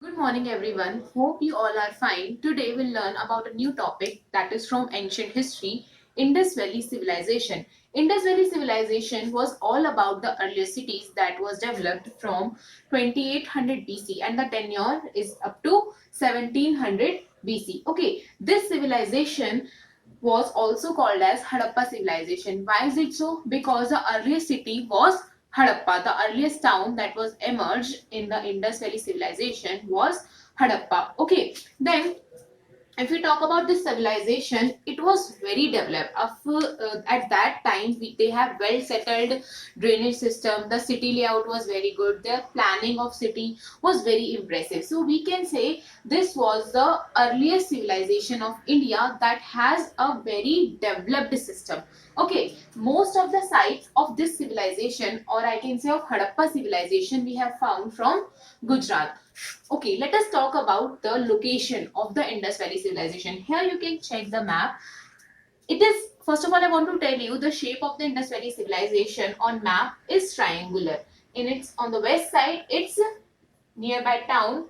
Good morning, everyone. Hope you all are fine. Today we'll learn about a new topic that is from ancient history, Indus Valley Civilization. Indus Valley Civilization was all about the earlier cities that was developed from 2800 BC and the tenure is up to 1700 BC. Okay, this civilization was also called as Harappa civilization. Why is it so? Because the earliest city was Harappa. The earliest town that was emerged in the Indus Valley civilization was Harappa. Okay, then if we talk about this civilization, it was very developed. At that time, they have well settled drainage system. The city layout was very good. Their planning of city was very impressive. So we can say this was the earliest civilization of India that has a very developed system. Okay, most of the sites of this civilization, or I can say of Harappa civilization, we have found from Gujarat. Okay, let us talk about the location of the Indus Valley civilization. Here you can check the map. It is, first of all, I want to tell you the shape of the Indus Valley civilization on map is triangular. In its on the west side, it's nearby town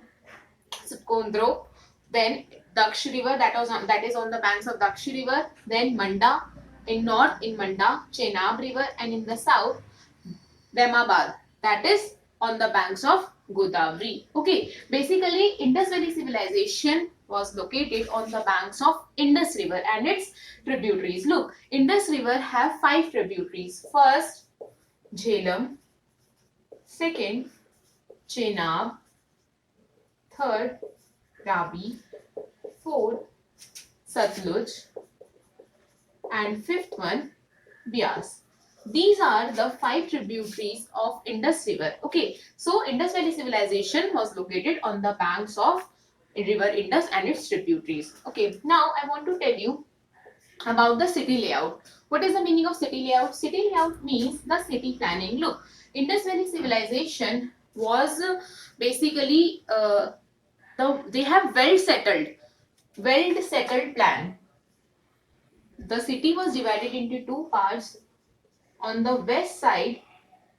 Kondro, then Daksh River that is on the banks of Daksh River, then Manda in north in Manda, Chenab River, and in the south Demabad, that is on the banks of Godavari. Okay, basically Indus Valley civilization was located on the banks of Indus River and its tributaries. Look, Indus River have five tributaries. First, Jhelum. Second, Chenab. Third, Ravi. Fourth, Satluj. And fifth one, Bias. These are the five tributaries of Indus River. Okay, so Indus Valley civilization was located on the banks of river Indus and its tributaries. Okay, now I want to tell you about the city layout. What is the meaning of city layout? City layout means the city planning. Look, Indus Valley civilization was basically they have well settled plan. The city was divided into two parts. On the west side,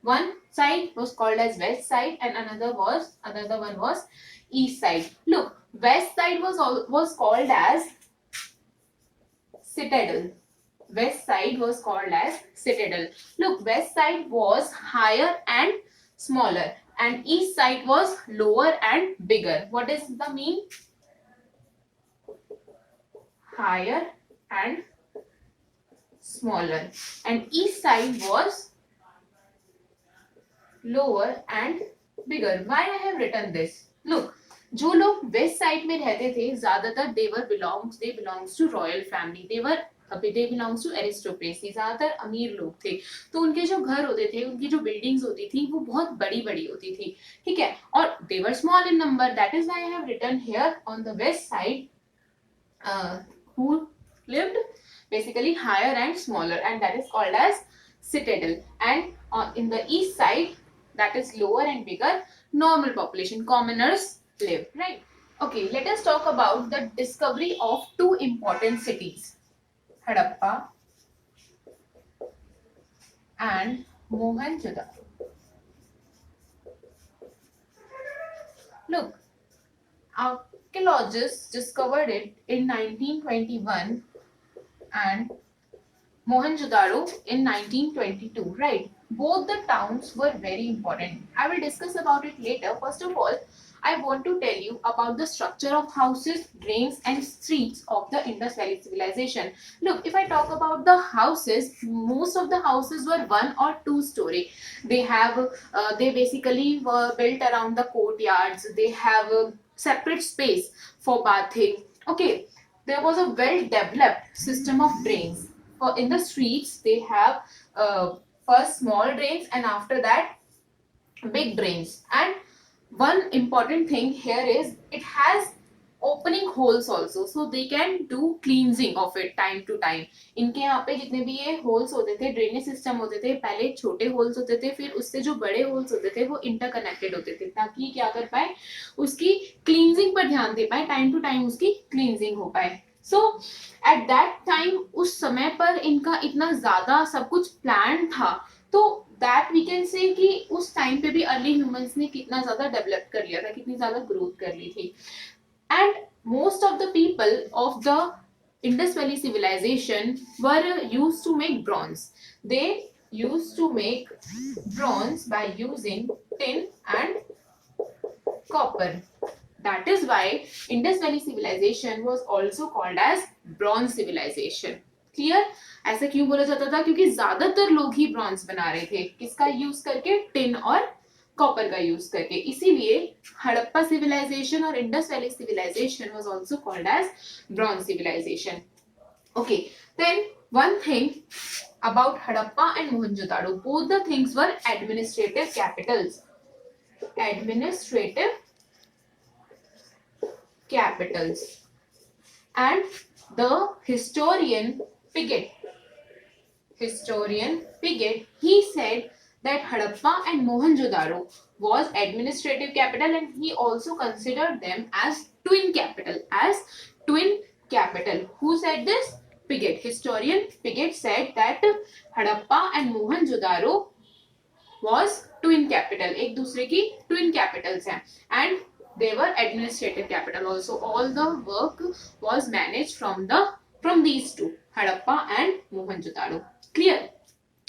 one side was called as west side and another one was east side. Look, west side was called as citadel. West side was called as citadel. Look, west side was higher and smaller and east side was lower and bigger. What does the mean? Higher and smaller, and east side was lower and bigger. Why I have written this? Look, जो लोग west side में रहते थे ज्यादातर they belongs to royal family. They belongs to aristocracy. ज्यादातर अमीर लोग थे, तो उनके जो घर होते थे, उनकी जो बिल्डिंग्स होती थी वो बहुत बड़ी बड़ी होती थी, ठीक है, और they were small in number. That is why I have written here on the west side who lived basically higher and smaller, and that is called as citadel. And in the east side, that is lower and bigger, normal population, commoners live, right? Okay, let us talk about the discovery of two important cities, Harappa and Mohenjo-daro. Look, archaeologists discovered it in 1921 and Mohenjo-daro in 1922, right? Both the towns were very important. I will discuss about it later. First of all, I want to tell you about the structure of houses, drains and streets of the Indus Valley civilization. Look, if I talk about the houses, most of the houses were one or two story. They basically were built around the courtyards. They have a separate space for bathing. Okay, there was a well developed system of drains. For in the streets, they have first small drains and after that big drains. And one important thing here is it has opening holes also, so they can do cleansing of it time to time. इनके यहाँ पे जितने भी ये holes होते थे, drainage system होते थे, पहले छोटे होल्स होते थे, फिर उससे जो बड़े होल्स होते थे वो इंटरकनेक्टेड होते थे, ताकि क्या कर पाए, उसकी क्लींजिंग पर ध्यान दे पाए, टाइम टू टाइम उसकी क्लींजिंग हो पाए. सो एट दैट टाइम, उस समय पर इनका इतना ज्यादा सब कुछ प्लान था, तो दैट वी कैन से कि उस टाइम पे भी अर्ली ह्यूमंस ने कितना ज्यादा डेवलप कर लिया था, कितनी ज्यादा ग्रोथ कर ली थी. And most of the people of the Indus Valley civilization were used to make bronze. They used to make bronze by using tin and copper. That is why Indus Valley civilization was also called as bronze civilization. Clear? ऐसा क्यों बोला जाता था? क्योंकि ज्यादातर लोग ही bronze बना रहे थे. किसका यूज करके? टिन और कॉपर का यूज करके. इसीलिए हड़प्पा सिविलाइजेशन और Indus valley civilisation was also called as bronze civilisation. Okay, then one thing about Harappa and Mohenjo-daro, both the things were administrative capitals. Administrative capitals. And the historian Piggott, he said that Harappa and Mohenjo-daro was administrative capital, and he also considered them as twin capital. Who said this? Piggott. Historian Piggott said that Harappa and Mohenjo-daro was twin capital. एक दूसरे की twin capitals हैं. And they were administrative capital also. All the work was managed from these two, Harappa and Mohenjo-daro. Clear?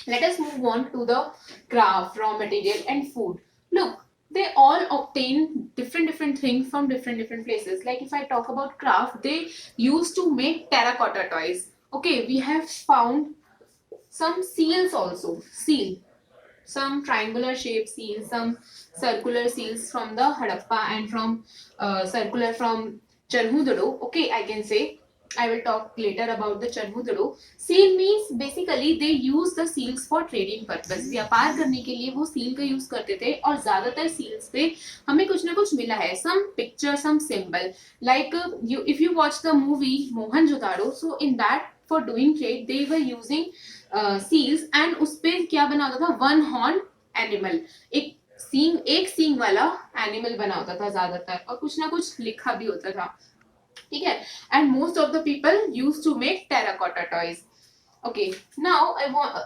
Let us move on to the craft, raw material and food. Look, they all obtain different things from different places. Like if I talk about craft, they used to make terracotta toys. Okay, we have found some seals also. Some triangular shaped seals, some circular seals from the Harappa, and from circular from Chanhudaro. Okay, I can say. I will talk later about the Chanhudaro. Seal means basically they use the seals for trading purpose. व्यापार करने के लिए वो seal का use करते थे, और ज्यादातर seals पे हमें कुछ ना कुछ मिला है. Some picture, some symbol. Like if you watch the movie Mohenjo-daro, so in that for doing trade they were using seals, and उस पे क्या बना होता था? One horn animal. एक सींग वाला एनिमल बना होता था ज्यादातर, और कुछ ना कुछ लिखा भी होता था. ठीक है. And most of the people used to make terracotta toys. Okay, now I want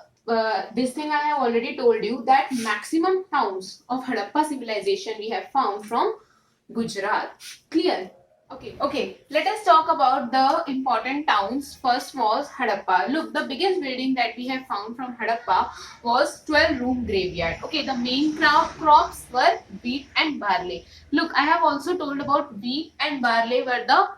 this thing I have already told you, that maximum towns of Harappa civilization we have found from Gujarat. Clear? Okay, let us talk about the important towns. First was Harappa. Look, the biggest building that we have found from Harappa was 12-room graveyard. Okay, the main crops were wheat and barley. Look, I have also told about wheat and barley were the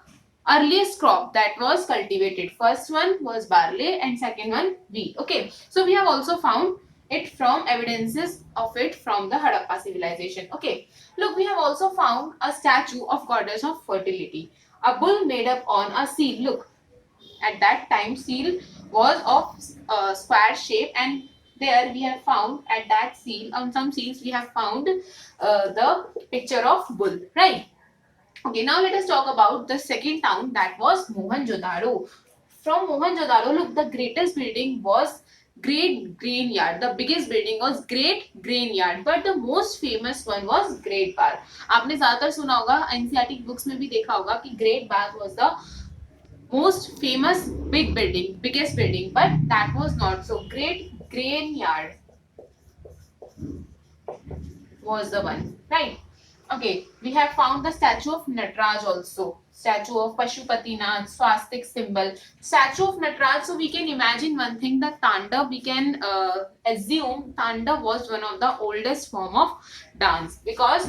earliest crop that was cultivated. First one was barley and second one wheat. Okay, so we have also found it from evidences of it from the Harappa civilization. Okay, look, we have also found a statue of goddess of fertility, a bull made up on a seal. Look, at that time seal was of square shape, and there we have found at that seal, on some seals we have found the picture of bull, right? Okay, now let us talk about the second town, that was Mohenjo-daro. From Mohenjo-daro, look, the greatest building was Great Grain Yard. The biggest building was Great Grain Yard, but the most famous one was Great Bar. आपने ज़्यादातर सुना होगा, NCERT books में भी देखा होगा कि Great Bar was the most famous biggest building, but that was not so. Great Grain Yard was the one, right? Okay, we have found the statue of Nataraj also. Statue of Pashupatinath, swastik symbol. Statue of Nataraj, so we can imagine one thing, the Tandav, we can assume Tandav was one of the oldest form of dance, because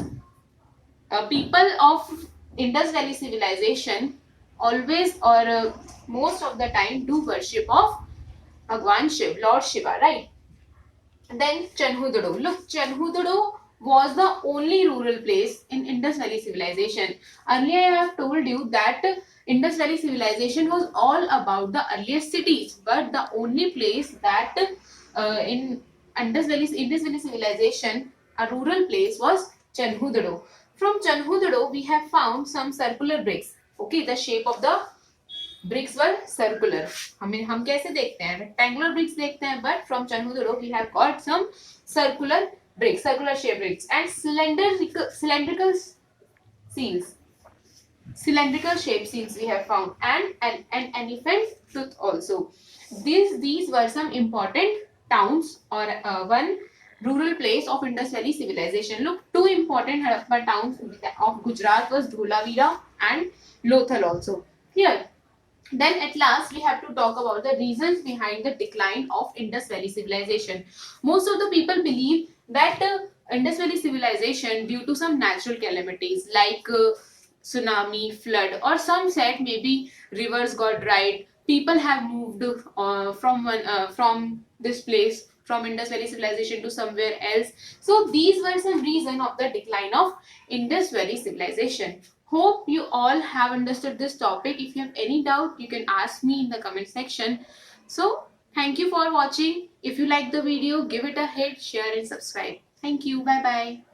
people of Indus Valley civilization always or most of the time do worship of Bhagwan Shiv, Lord Shiva, right? Then Chanhudaro. Look, Chanhudaro was the only rural place in Indus Valley civilization. Earlier I have told you that Indus Valley civilization was all about the earliest cities, but the only place that in Indus Valley civilization, a rural place, was Chanhudaro. From Chanhudaro we have found some circular bricks. Okay, the shape of the bricks were circular. हम कैसे देखते हैं? Rectangular bricks देखते हैं, but from Chanhudaro we have got some circular bricks, circular shaped bricks, and cylindrical seals. Cylindrical shaped seals we have found, and an elephant tooth also. These were some important towns or one rural place of Indus Valley civilization. Look, two important Harappa towns of Gujarat was Dholavira and Lothal also. Here, then at last we have to talk about the reasons behind the decline of Indus Valley civilization. Most of the people believe that Indus Valley civilization due to some natural calamities like tsunami, flood, or some said maybe rivers got dried. People have moved from this place from Indus Valley civilization to somewhere else. So these were some reason of the decline of Indus Valley civilization. Hope you all have understood this topic. If you have any doubt, you can ask me in the comment section. So, thank you for watching. If you like the video, give it a hit, share and subscribe. Thank you. Bye bye.